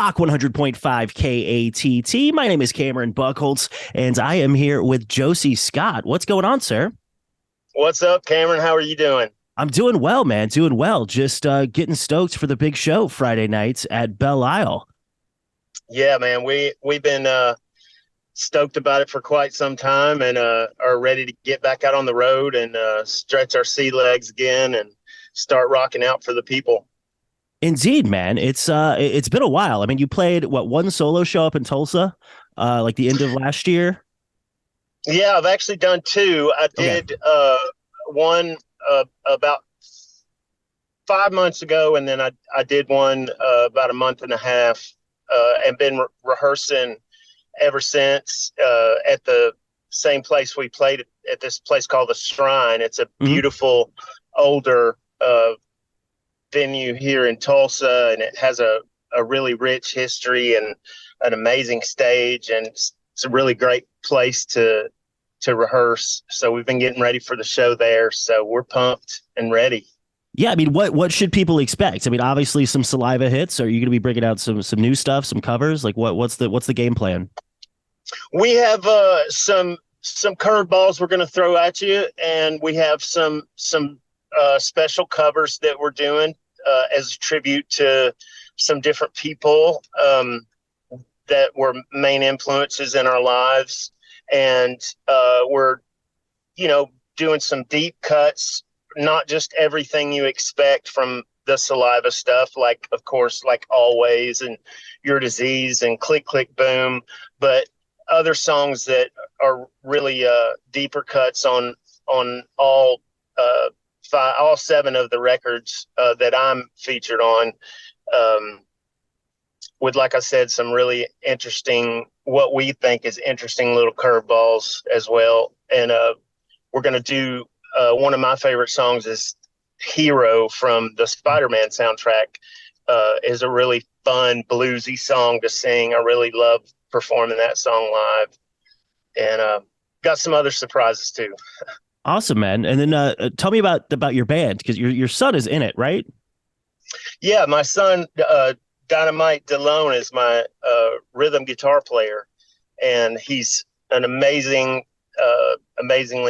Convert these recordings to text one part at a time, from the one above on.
Rock 100.5 KATT. My name is Cameron Buchholtz, and I am here with Josey Scott. What's going on, sir? What's up, Cameron? How are you doing? I'm doing well, man. Doing well. Just getting stoked for the big show Friday nights at Belle Isle. Yeah, man, we've been stoked about it for quite some time, and are ready to get back out on the road and stretch our sea legs again and start rocking out for the people. Indeed, man. It's been a while. I mean, you played one solo show up in Tulsa, like the end of last year. Yeah, I've actually done two. I Okay. did one about 5 months ago, and then I did one about a month and a half, and been rehearsing ever since at the same place we played at this place called the Shrine. It's a Mhm. beautiful older venue here in Tulsa, and it has a really rich history and an amazing stage, and it's a really great place to rehearse. So we've been getting ready for the show there. So we're pumped and ready. Yeah, I mean, what should people expect? I mean, obviously some Saliva hits. Are you going to be bringing out some new stuff, some covers? Like what's the game plan? We have some curveballs we're going to throw at you, and we have some special covers that we're doing as a tribute to some different people that were main influences in our lives. And we're, doing some deep cuts, not just everything you expect from the Saliva stuff, like, of course, like Always and Your Disease and Click, Click, Boom, but other songs that are really deeper cuts on all all seven of the records that I'm featured on, with, like I said, some really interesting, what we think is interesting little curveballs as well. And we're going to do one of my favorite songs is Hero from the Spider-Man soundtrack. Is a really fun bluesy song to sing. I really love performing that song live, and got some other surprises too. Awesome, man. And then tell me about your band, because your son is in it, right? Yeah, my son Dynamite DeLone is my rhythm guitar player, and he's an amazingly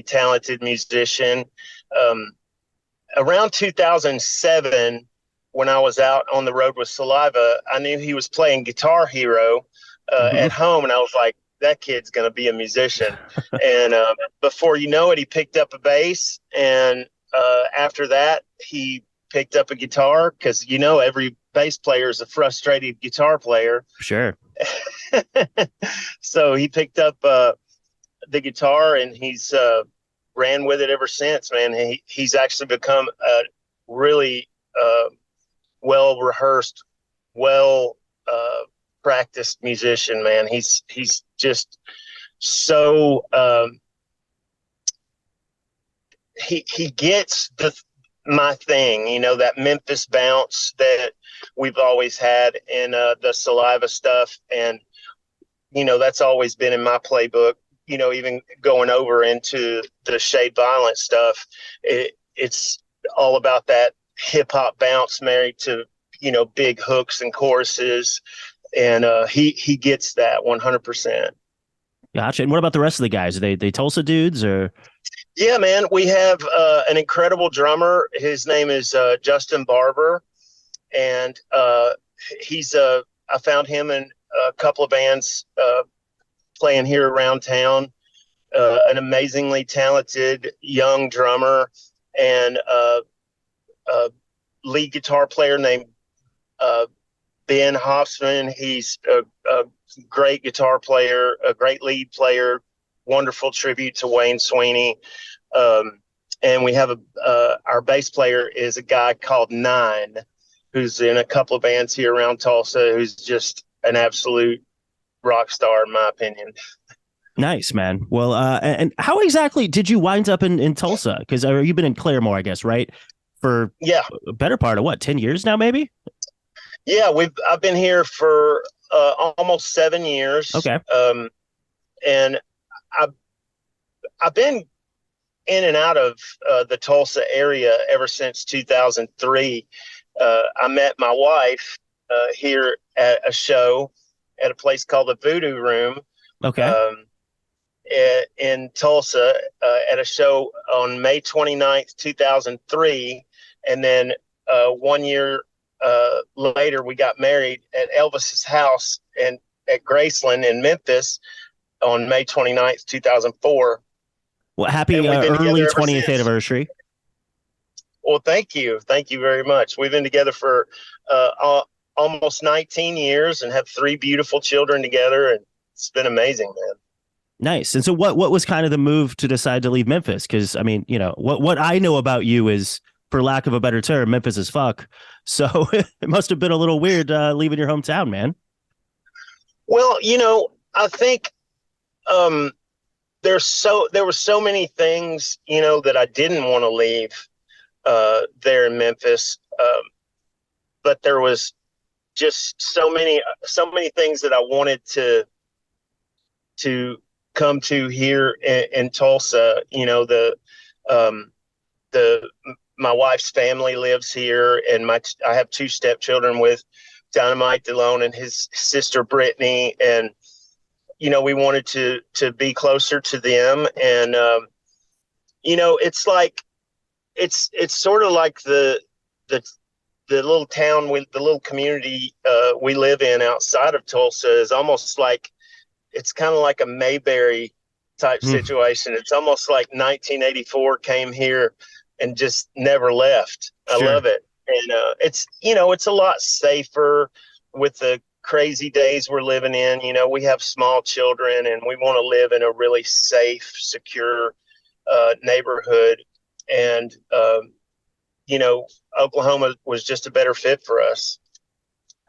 talented musician. Around 2007, when I was out on the road with Saliva, I knew he was playing Guitar Hero Mhm. at home, and I was like, that kid's going to be a musician. And before you know it, he picked up a bass, and after that, he picked up a guitar, because every bass player is a frustrated guitar player. Sure. So he picked up the guitar, and he's ran with it ever since, man. He's actually become a really well rehearsed, well practiced musician, man. He's just so he gets my thing, that Memphis bounce that we've always had in the Saliva stuff, and that's always been in my playbook. Even going over into the Shade Violent stuff, it's all about that hip hop bounce married to big hooks and choruses, and he gets that 100%. Gotcha. And what about the rest of the guys? Are they Tulsa dudes or? Yeah, man, we have an incredible drummer. His name is Justin Barber, and I found him in a couple of bands playing here around town. An amazingly talented young drummer, and a lead guitar player named Ben Hoffman. He's a great guitar player, a great lead player, wonderful tribute to Wayne Swinny. And we have our bass player is a guy called Nine, who's in a couple of bands here around Tulsa, who's just an absolute rock star, in my opinion. Nice, man. Well, and how exactly did you wind up in Tulsa? Because you've been in Claremore, I guess, right? For Yeah. a better part of what, 10 years now, maybe? Yeah, I've been here for almost 7 years. Okay. And I've been in and out of the Tulsa area ever since 2003. I met my wife here at a show at a place called the Voodoo Room. Okay. In Tulsa at a show on May 29th, 2003. And then 1 year later, we got married at Elvis's house and at Graceland in Memphis on May 29th, 2004. Well, happy early 20th anniversary. Well, thank you. Thank you very much. We've been together for almost 19 years and have 3 beautiful children together. And it's been amazing, man. Nice. And so what was kind of the move to decide to leave Memphis? Because, I mean, you know, what I know about you is, for lack of a better term, Memphis is fuck. So it must have been a little weird leaving your hometown, man. Well, you know, I think there were so many things, you know, that I didn't want to leave there in Memphis. But there was just so many things that I wanted to come to here in Tulsa. You know, my wife's family lives here, and I have 2 stepchildren with Dynamite DeLone and his sister Brittany, and you know, we wanted to be closer to them. And you know, it's like it's sort of like the little town, the little community we live in outside of Tulsa is almost like, it's kind of like a Mayberry type situation. It's almost like 1984 came here and just never left. Sure. I love it. And it's, you know, it's a lot safer with the crazy days we're living in. You know, we have small children and we want to live in a really safe, secure neighborhood. And, you know, Oklahoma was just a better fit for us.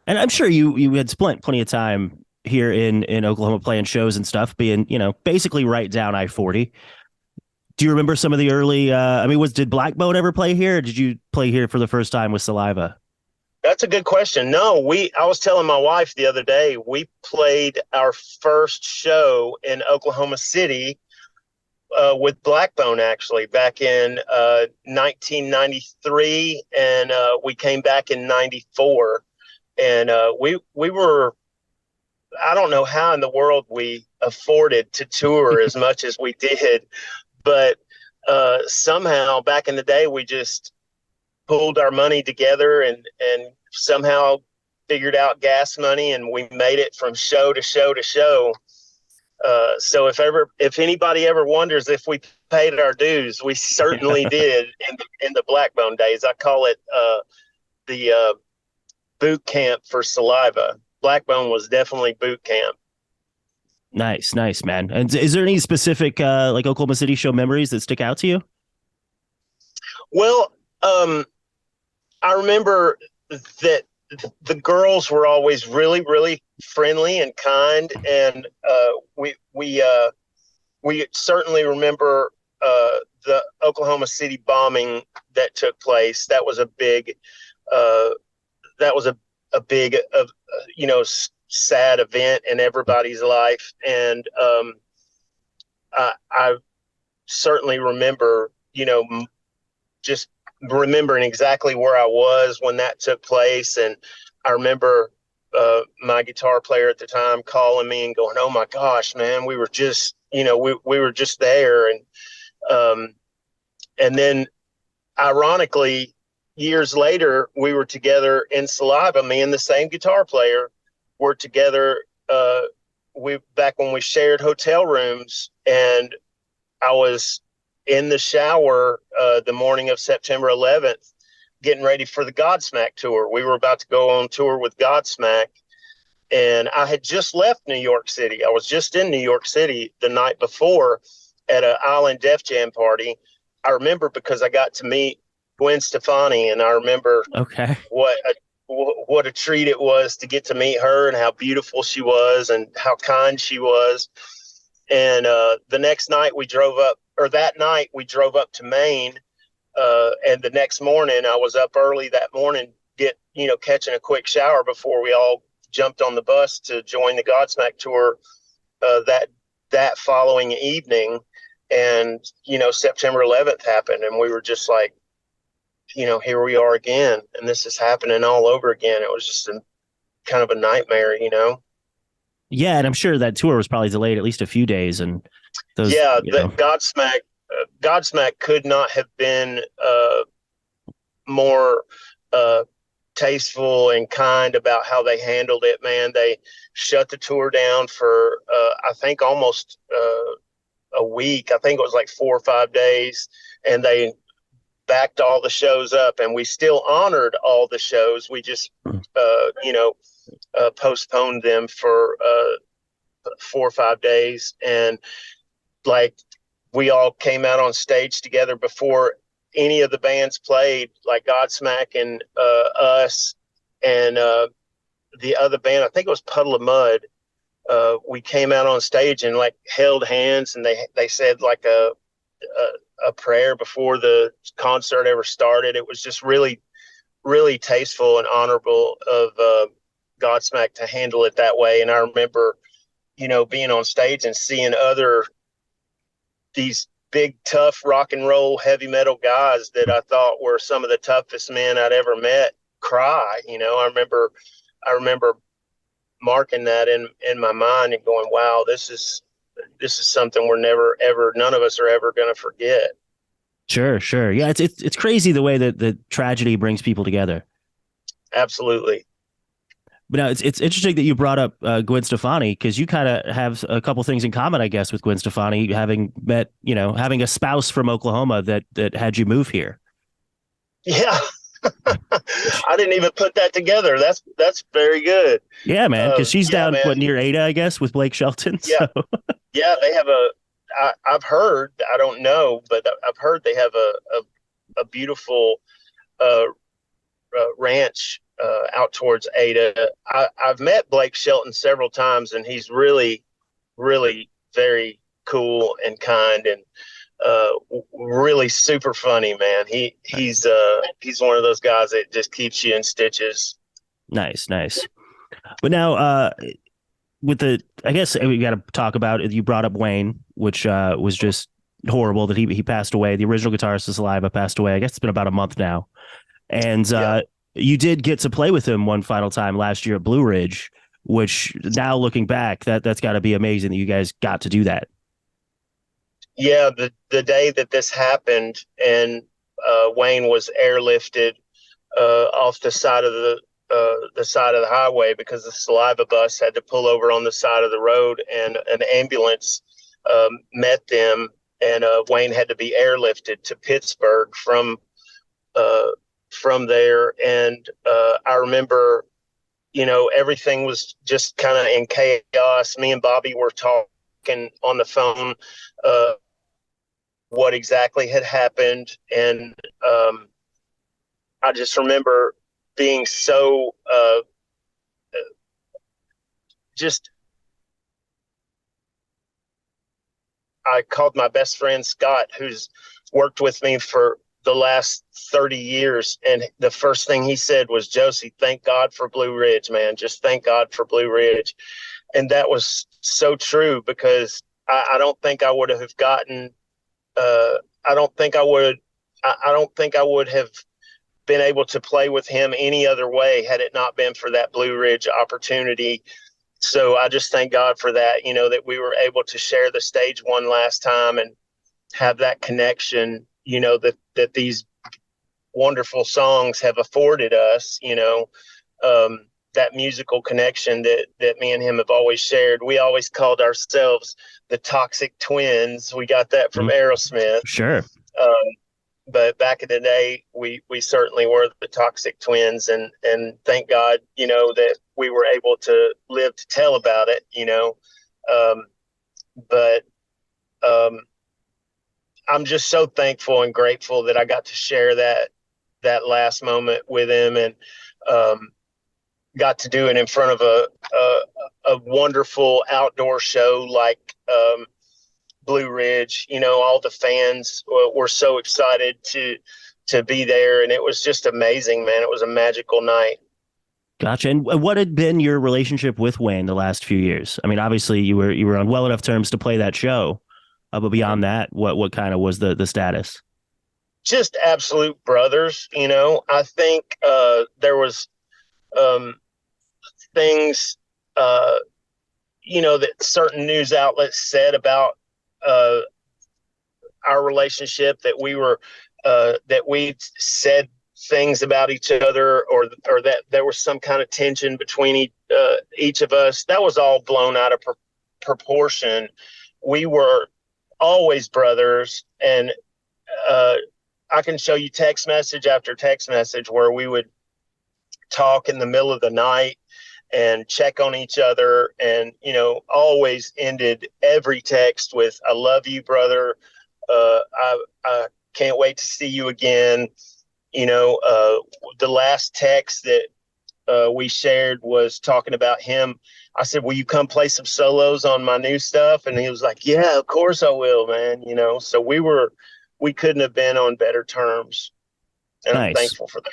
And I'm sure you had spent plenty of time here in Oklahoma playing shows and stuff, being, you know, basically right down I-40. Do you remember some of the early, I mean, did Blackbone ever play here? Or did you play here for the first time with Saliva? That's a good question. No, I was telling my wife the other day, we played our first show in Oklahoma City with Blackbone, actually, back in 1993. And we came back in 94. And we were, I don't know how in the world we afforded to tour as much as we did, but somehow back in the day, we just pulled our money together and somehow figured out gas money, and we made it from show to show to show. So if anybody ever wonders if we paid our dues, we certainly did in the Blackbone days. I call it the boot camp for Saliva. Blackbone was definitely boot camp. Nice, man. And is there any specific like Oklahoma City show memories that stick out to you? Well, I remember that the girls were always really, really friendly and kind, and we certainly remember the Oklahoma City bombing that took place. That was a big you know, sad event in everybody's life. And I certainly remember, you know, just remembering exactly where I was when that took place. And I remember my guitar player at the time calling me and going, "Oh my gosh, man, we were just, you know, we were just there." And then ironically, years later, we were together in Saliva. Me and the same guitar player were together back when we shared hotel rooms, and I was in the shower the morning of September 11th, getting ready for the Godsmack tour. We were about to go on tour with Godsmack, and I had just left New York City. I was just in New York City the night before at an Island Def Jam party. I remember because I got to meet Gwen Stefani, and I remember what a treat it was to get to meet her and how beautiful she was and how kind she was. And the next night that night we drove up to Maine. And the next morning I was up early that morning, catching a quick shower before we all jumped on the bus to join the Godsmack tour that following evening. And, September 11th happened, and we were just like, here we are again, and this is happening all over again. It was just kind of a nightmare, you know? Yeah, and I'm sure that tour was probably delayed at least a few days, and those, Yeah, you the know, Godsmack could not have been more tasteful and kind about how they handled it, man. They shut the tour down for I think almost a week. I think it was like 4 or 5 days, and they backed all the shows up, and we still honored all the shows. We just postponed them for 4 or 5 days, and like we all came out on stage together before any of the bands played, like Godsmack and us and the other band. I think it was Puddle of Mud. We came out on stage and like held hands, and they said like a prayer before the concert ever started. It was just really, really tasteful and honorable of Godsmack to handle it that way. And I remember, being on stage and seeing these big, tough rock and roll, heavy metal guys that I thought were some of the toughest men I'd ever met cry. I remember marking that in my mind and going, wow, this is something we're never, ever, none of us are ever going to forget. sure. Yeah, it's crazy the way that the tragedy brings people together. Absolutely. But now it's interesting that you brought up Gwen Stefani, because you kind of have a couple things in common, I guess, with Gwen Stefani, having met, having a spouse from Oklahoma that had you move here. Yeah. I didn't even put that together. That's very good. Yeah, man, because she's down man. near Ada, I guess, with Blake Shelton. Yeah, so. Yeah, they have I've heard, I don't know, but I've heard they have a beautiful ranch out towards Ada. I've met Blake Shelton several times, and he's really, really very cool and kind, and really super funny, man. He's one of those guys that just keeps you in stitches. Nice. But now, I guess we got to talk about it. You brought up Wayne, which was just horrible that he passed away. The original guitarist of Saliva passed away. I guess it's been about a month now. And you did get to play with him one final time last year at Blue Ridge, which now looking back, that's got to be amazing that you guys got to do that. Yeah, the day that this happened, and Wayne was airlifted off the side of the highway, because the Saliva bus had to pull over on the side of the road, and an ambulance met them, and Wayne had to be airlifted to Pittsburgh from there. And I remember, everything was just kind of in chaos. Me and Bobby were talking on the phone what exactly had happened, and I just remember being so I called my best friend Scott, who's worked with me for the last 30 years, and the first thing he said was, Josey, thank God for Blue Ridge, man. Just thank God for Blue Ridge. And that was so true, because I don't think I would have gotten I don't think I would have been able to play with him any other way had it not been for that Blue Ridge opportunity. So I just thank God for that, that we were able to share the stage one last time and have that connection, that these wonderful songs have afforded us, that musical connection that me and him have always shared. We always called ourselves the Toxic Twins. We got that from Aerosmith. Sure. But back in the day, we certainly were the Toxic Twins, and thank God, that we were able to live to tell about it, but I'm just so thankful and grateful that I got to share that last moment with him, and got to do it in front of a wonderful outdoor show like Blue Ridge. All the fans were so excited to be there, and it was just amazing, man. It was a magical night. Gotcha. And what had been your relationship with Wayne the last few years? I mean, obviously you were on well enough terms to play that show, but beyond that, what kind of was the status? Just absolute brothers. I think there was things, that certain news outlets said about our relationship, that we said things about each other, or that there was some kind of tension between each of us. That was all blown out of proportion. We were always brothers, and I can show you text message after text message where we would talk in the middle of the night and check on each other, and always ended every text with "I love you, brother. I can't wait to see you again." The last text that we shared was talking about him. I said, "Will you come play some solos on my new stuff?" And he was like, "Yeah, of course I will, man." So we couldn't have been on better terms, and I'm Nice. thankful for that.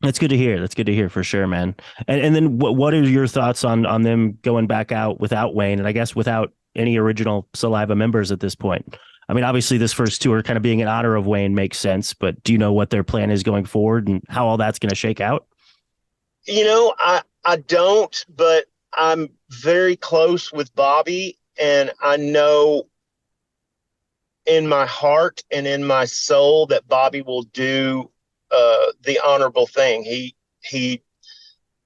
That's good to hear. That's good to hear for sure, man. And then what are your thoughts on them going back out without Wayne, and I guess without any original Saliva members at this point? I mean, obviously this first tour kind of being in honor of Wayne makes sense, but do you know what their plan is going forward and how all that's going to shake out? I don't, but I'm very close with Bobby, and I know in my heart and in my soul that Bobby will do the honorable thing. He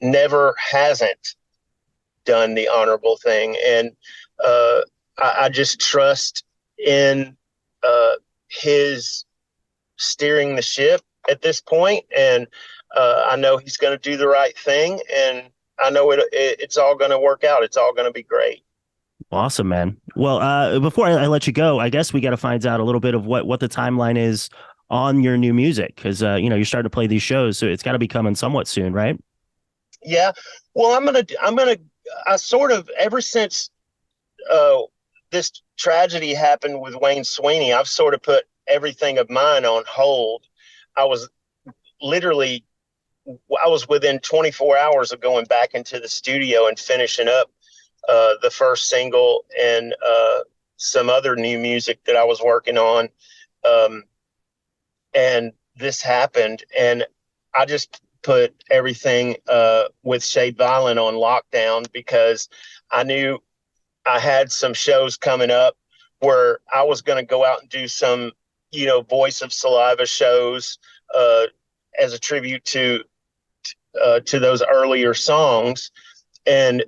never hasn't done the honorable thing, and I just trust in his steering the ship at this point, and I know he's going to do the right thing, and I know it's all going to work out. It's all going to be great. Awesome, man. Well, before I let you go, I guess we got to find out a little bit of what the timeline is on your new music, because you're starting to play these shows, so it's got to be coming somewhat soon, right? Yeah. Well, I sort of, ever since this tragedy happened with Wayne Swinny, I've sort of put everything of mine on hold. I was literally, I was within 24 hours of going back into the studio and finishing up the first single and some other new music that I was working on. And this happened, and I just put everything with Shade Violent on lockdown, because I knew I had some shows coming up where I was going to go out and do some, Voice of Saliva shows as a tribute to those earlier songs. And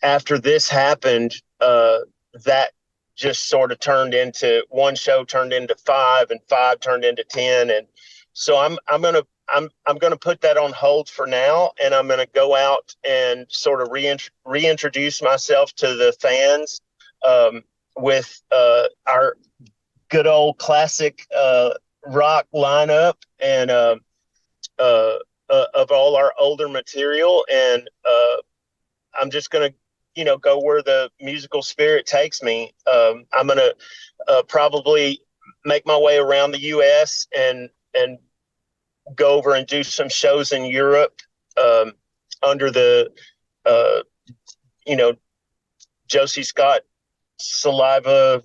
after this happened, that just sort of turned into, one show turned into 5, and 5 turned into 10. And so I'm going to put that on hold for now, and I'm going to go out and sort of reintroduce myself to the fans with our good old classic rock lineup, and of all our older material. And I'm just going to go where the musical spirit takes me. I'm going to probably make my way around the U.S. and go over and do some shows in Europe under the Josey Scott Saliva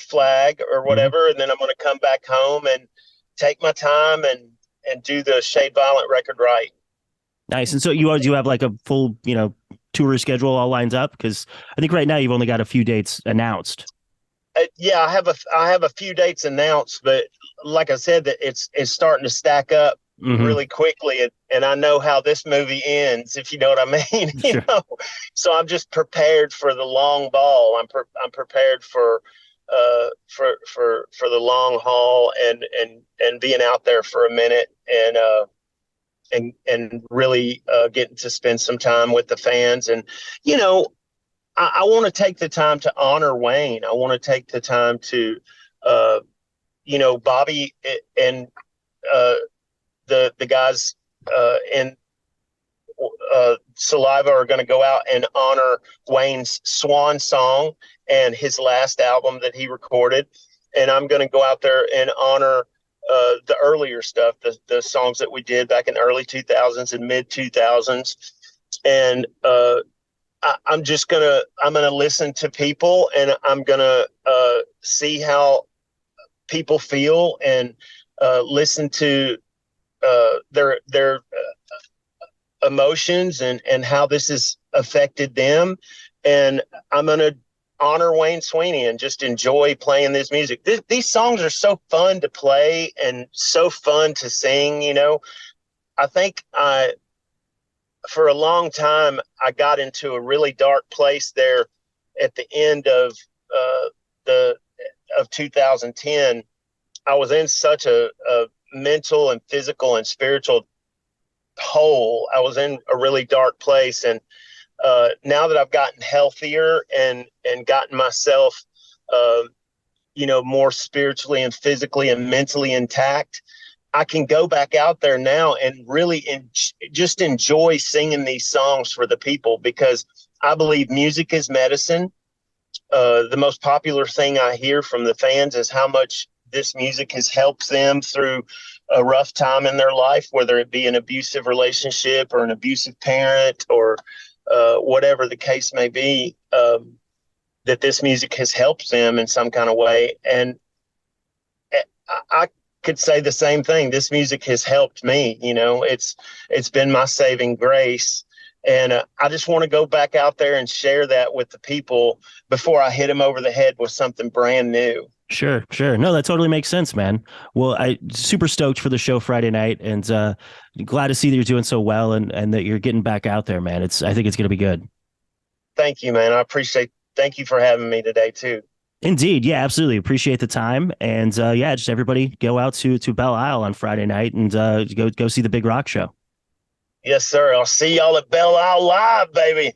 flag or whatever. Mm-hmm. And then I'm going to come back home and take my time and do the Shade Violent record right. Nice. And so you have like a full, tour schedule all lines up? Because I think right now you've only got a few dates announced. Yeah, I have a few dates announced, but like I said, that it's starting to stack up really quickly, and I know how this movie ends, if you know what I mean. Sure. So I'm just prepared for the long ball. I'm prepared for the long haul, and being out there for a minute, and really getting to spend some time with the fans. And I want to take the time to honor Wayne. I want to take the time to, Bobby and the guys in Saliva are going to go out and honor Wayne's swan song and his last album that he recorded. And I'm going to go out there and honor the earlier stuff, the songs that we did back in the early 2000s and mid 2000s. And I'm going to listen to people, and I'm going to see how people feel, and listen to their emotions and how this has affected them. And I'm going to honor Wayne Swinny and just enjoy playing this music. These songs are so fun to play and so fun to sing. I think for a long time, I got into a really dark place there at the end of 2010. I was in such a mental and physical and spiritual hole. I was in a really dark place. And now that I've gotten healthier and gotten myself, more spiritually and physically and mentally intact, I can go back out there now and really just enjoy singing these songs for the people, because I believe music is medicine. The most popular thing I hear from the fans is how much this music has helped them through a rough time in their life, whether it be an abusive relationship or an abusive parent or whatever the case may be, that this music has helped them in some kind of way. And I could say the same thing. This music has helped me. It's been my saving grace. And I just want to go back out there and share that with the people before I hit them over the head with something brand new. Sure. No, that totally makes sense, man. Well, I super stoked for the show Friday night, and glad to see that you're doing so well and that you're getting back out there, man. I think it's going to be good. Thank you, man. Thank you for having me today too. Indeed. Yeah, absolutely. Appreciate the time. And just everybody go out to Belle Isle on Friday night and go see the Big Rock Show. Yes, sir. I'll see y'all at Belle Isle Live, baby.